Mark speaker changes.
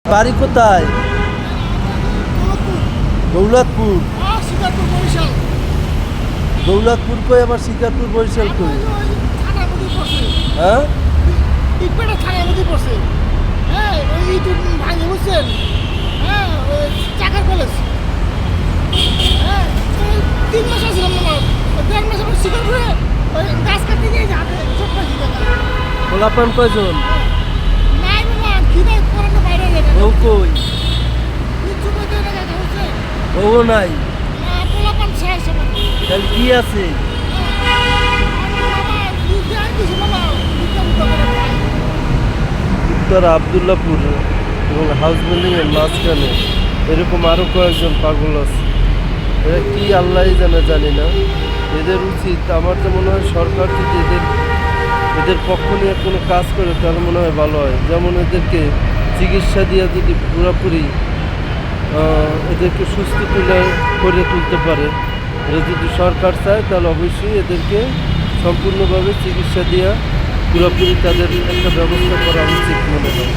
Speaker 1: বাড়ি কোথায়? দৌলতপুর। দৌলতপুর কই আবার শিকারপুর বরিশাল কই? হ্যাঁ
Speaker 2: চাকার কলেজ। হ্যাঁ 3 মাস আসলাম না, 1.5 মাস আমার শিকার করে গাছ কাটতে গিয়ে যাবে ছোট্ট শিকার।
Speaker 1: পোলাপান কয়জন?
Speaker 2: নাই বাবা, খিদে করানো বাইরে গেছে।
Speaker 1: বউ কই?
Speaker 2: কিছু বলতে না গেছে হচ্ছে
Speaker 1: বউ নাই।
Speaker 2: না, পোলাপান শেষ আমার।
Speaker 1: তাহলে কি আছে?
Speaker 2: বাবা দুধে আইতেছে বাবা, দুধটা মুখটা করে খাই।
Speaker 1: উত্তর আবদুল্লাপুর এবং হাউস বিল্ডিংয়ের মাঝখানে এরকম আরও কয়েকজন পাগল আছে। এরা কি আল্লাহ জানি না। এদের উচিত, আমার তো মনে হয় সরকার যদি এদের পক্ষ নিয়ে কোনো কাজ করে তাহলে মনে হয় ভালো হয়। যেমন এদেরকে চিকিৎসা দিয়ে যদি পুরোপুরি এদেরকে সুস্থ করে তুলতে পারে, এটা যদি সরকার চায় তাহলে অবশ্যই এদেরকে সম্পূর্ণভাবে চিকিৎসা দেওয়া পুরোপুরি তাদের একটা ব্যবস্থা করা উচিত মনে হয়।